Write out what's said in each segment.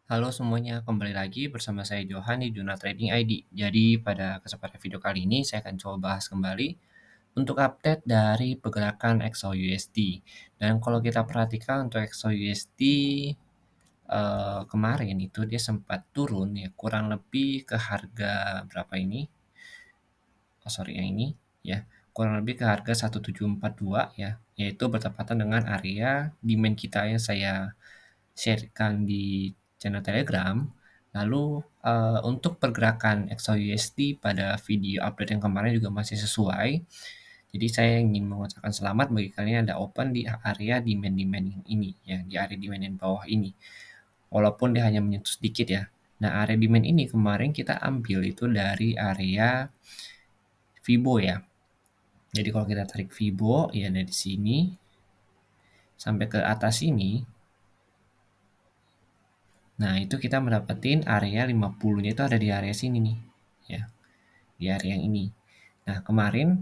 Halo semuanya, kembali lagi bersama saya Johan di Jurnal Trading ID. Jadi pada kesempatan video kali ini saya akan coba bahas kembali untuk update dari pergerakan XAU USD. Dan kalau kita perhatikan untuk XAU USD kemarin itu dia sempat turun ya, kurang lebih ke harga berapa ini? Oh sorry yang ini ya, kurang lebih ke harga 1742 ya, yaitu bertepatan dengan area demand kita yang saya share-kan di channel Telegram. Lalu, untuk pergerakan XAU USD pada video update yang kemarin juga masih sesuai. Jadi saya ingin mengucapkan selamat bagi kalian yang ada open di area demand-demand yang ini ya, di area demand yang bawah ini. Walaupun dia hanya menyentuh sedikit ya. Nah, area demand ini kemarin kita ambil itu dari area Fibo ya. Jadi kalau kita tarik Fibo ya dari sini sampai ke atas sini. Nah, itu kita mendapatkan area 50-nya itu ada di area sini nih, ya, di area yang ini. Nah, kemarin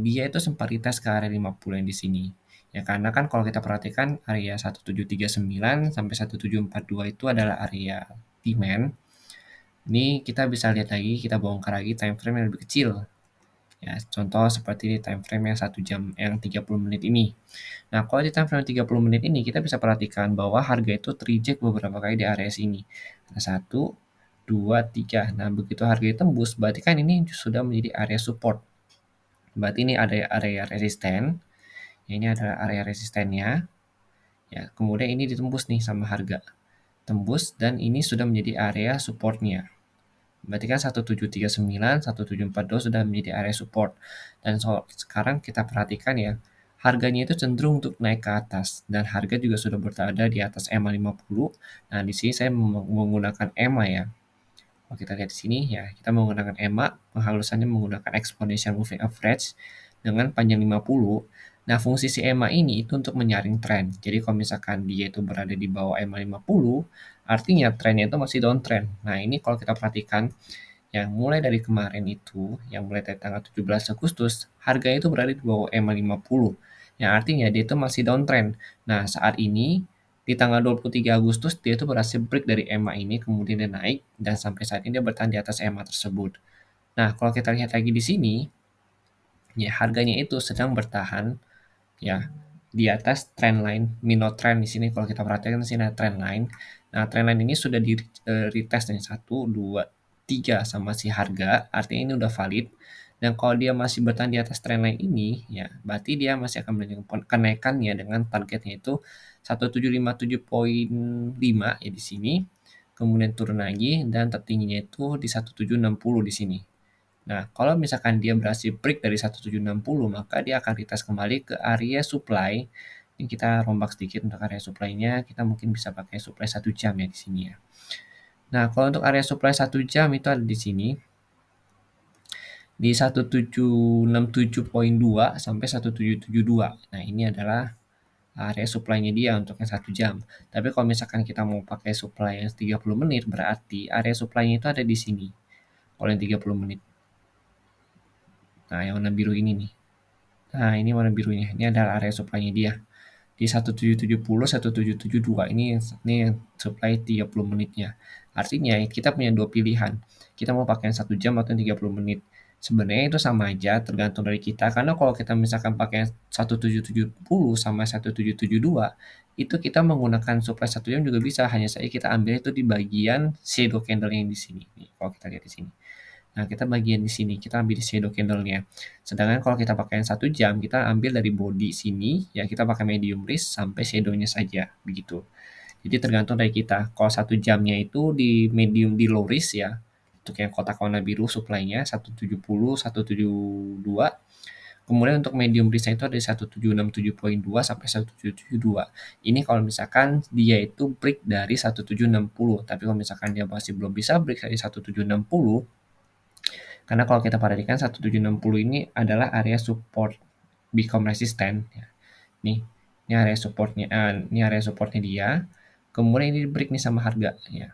dia itu sempat retest ke area 50 yang di sini. Ya, karena kan kalau kita perhatikan area 1739 sampai 1742 itu adalah area demand. Ini kita bisa lihat lagi, kita bongkar lagi time frame yang lebih kecil. Ya, contoh seperti di time frame yang 1 jam yang 30 menit ini. Nah, kalau di time frame 30 menit ini kita bisa perhatikan bahwa harga itu terreject beberapa kali di area sini. Ada 1, 2, 3. Nah, begitu harga tembus, berarti kan ini sudah menjadi area support. Berarti ini ada area resisten. Ini adalah area resistennya. Ya, kemudian ini ditembus nih sama harga. Tembus dan ini sudah menjadi area supportnya. Berarti kan 1739, 1742 sudah menjadi area support. Dan sekarang kita perhatikan ya, harganya itu cenderung untuk naik ke atas dan harga juga sudah berada di atas EMA 50. Nah, di sini saya menggunakan EMA ya. Kalau kita lihat di sini ya, kita menggunakan EMA, penghalusannya menggunakan exponential moving average dengan panjang 50. Nah, fungsi si EMA ini itu untuk menyaring tren. Jadi kalau misalkan dia itu berada di bawah EMA 50, artinya trennya itu masih downtrend. Nah, ini kalau kita perhatikan yang mulai dari kemarin itu, yang mulai dari tanggal 17 Agustus, harganya itu berada di bawah EMA 50. Yang artinya dia itu masih downtrend. Nah, saat ini di tanggal 23 Agustus dia itu berhasil break dari EMA ini, kemudian dia naik dan sampai saat ini dia bertahan di atas EMA tersebut. Nah, kalau kita lihat lagi di sini, ya harganya itu sedang bertahan ya di atas trendline minor trend di sini. Kalau kita perhatikan di sini ada trendline. Nah, trendline ini sudah di retest nih 1, 2, 3 sama si harga, artinya ini udah valid. Dan kalau dia masih bertahan di atas trendline ini, ya berarti dia masih akan melanjutkan kenaikannya dengan targetnya itu 1757,5 ya di sini. Kemudian turun lagi dan tertingginya itu di 1760 di sini. Nah, kalau misalkan dia berhasil break dari 1760, maka dia akan retest kembali ke area supply. Ini kita rombak sedikit untuk area supply-nya, kita mungkin bisa pakai supply 1 jam ya di sini ya. Nah, kalau untuk area supply 1 jam itu ada di sini, di 1767,2 sampai 1772. Nah, ini adalah area supply-nya dia untuk yang 1 jam. Tapi kalau misalkan kita mau pakai supply yang 30 menit, berarti area supply-nya itu ada di sini. Kalau yang 30 menit. Nah, yang warna biru ini nih. Nah, ini warna birunya. Ini adalah area supply-nya dia. Di 1770, 1772 ini yang supply 30 menitnya. Artinya kita punya dua pilihan. Kita mau pakai yang 1 jam atau 30 menit. Sebenarnya itu sama aja tergantung dari kita. Karena kalau kita misalkan pakai 1770 sama 1772, itu kita menggunakan supply 1 jam juga bisa. Hanya saja kita ambil itu di bagian shadow candle yang di sini. Nih, kalau kita lihat di sini. Nah, kita bagian di sini, kita ambil di shadow candle-nya. Sedangkan kalau kita pakai yang 1 jam, kita ambil dari body sini, ya kita pakai medium risk sampai shadow-nya saja, begitu. Jadi tergantung dari kita. Kalau 1 jamnya itu di medium di low risk ya, untuk yang kotak warna biru supply-nya 170, 172. Kemudian untuk medium risk itu ada 1767,2 sampai 1772. Ini kalau misalkan dia itu break dari 1760. Tapi kalau misalkan dia masih belum bisa break dari 1760, karena kalau kita perhatikan 1760 ini adalah area support become resistant ya. Ini area supportnya, ini area supportnya dia. Kemudian ini di break nih sama harga ya.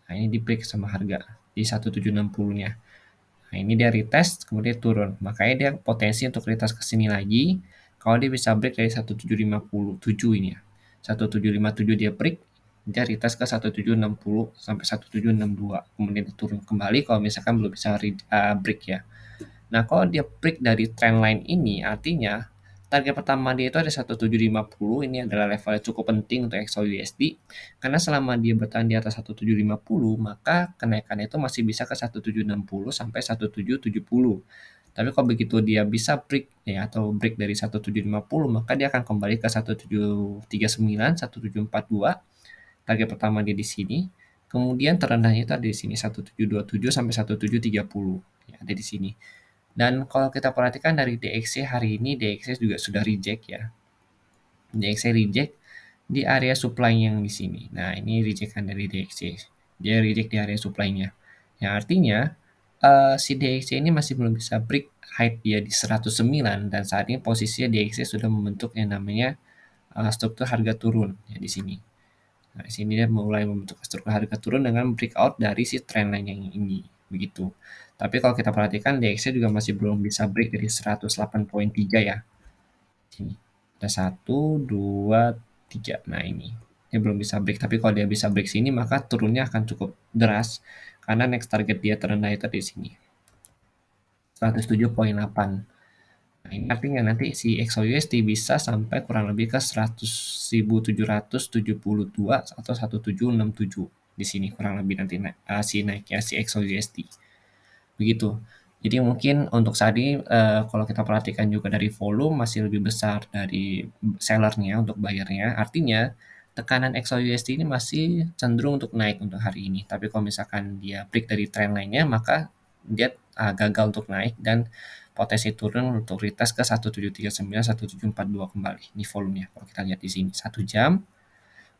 Nah, ini di break sama harga di 1760-nya. Nah, ini dia retest kemudian turun. Makanya dia potensi untuk retest ke sini lagi kalau dia bisa break dari 1757 ini ya. 1757 dia break, dia retest ke 1760 sampai 1762, kemudian turun kembali kalau misalkan belum bisa break ya. Nah, kalau dia break dari trendline ini, artinya target pertama dia itu ada 1750, ini adalah level yang cukup penting untuk XAUUSD, karena selama dia bertahan di atas 1750, maka kenaikannya itu masih bisa ke 1760 sampai 1770. Tapi kalau begitu dia bisa break ya atau break dari 1750, maka dia akan kembali ke 1739, 1742. Target pertama dia di sini. Kemudian terendahnya itu ada di sini 1727 sampai 1730. Ya, ada di sini. Dan kalau kita perhatikan dari DXY hari ini, DXY juga sudah reject ya. DXY reject di area supply yang di sini. Nah, ini rejectan dari DXY. Dia reject di area supply-nya. Yang artinya si DXY ini masih belum bisa break height dia di 109, dan saat ini posisinya DXY sudah membentuk yang namanya struktur harga turun ya di sini. Nah, di sini dia mulai membentuk struktur harga turun dengan breakout dari si trendline yang ini, begitu. Tapi kalau kita perhatikan DXY juga masih belum bisa break dari 108.3 ya. Sini. Ada 1, 2, 3. Nah, ini. Dia belum bisa break, tapi kalau dia bisa break sini maka turunnya akan cukup deras karena next target dia terendah itu di sini. 107.8. Nah, ini artinya nanti si XAUUSD bisa sampai kurang lebih ke 100.772 atau 1767 di sini kurang lebih nanti si naiknya si XAUUSD. Begitu. Jadi mungkin untuk saat ini kalau kita perhatikan juga dari volume masih lebih besar dari sellernya untuk bayarnya. Artinya tekanan XAUUSD ini masih cenderung untuk naik untuk hari ini. Tapi kalau misalkan dia break dari trend lainnya, maka dia gagal untuk naik dan potensi turun untuk retest ke 1739, 1742 kembali. Ini volumenya kalau kita lihat di sini 1 jam.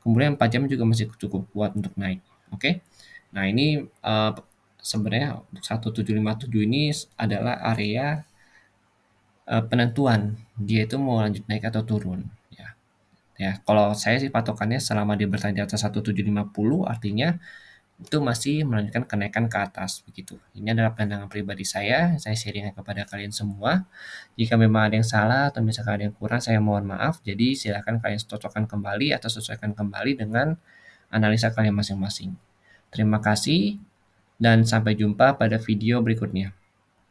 Kemudian 4 jam juga masih cukup kuat untuk naik. Oke. Nah, ini sebenarnya 1757 ini adalah area penentuan dia itu mau lanjut naik atau turun ya. Ya, kalau saya sih patokannya selama dia bertahan di atas 1750 artinya itu masih melanjutkan kenaikan ke atas begitu. Ini adalah pandangan pribadi saya sharingkan kepada kalian semua. Jika memang ada yang salah atau misalkan ada yang kurang, saya mohon maaf. Jadi silakan kalian cocokkan kembali atau sesuaikan kembali dengan analisa kalian masing-masing. Terima kasih dan sampai jumpa pada video berikutnya.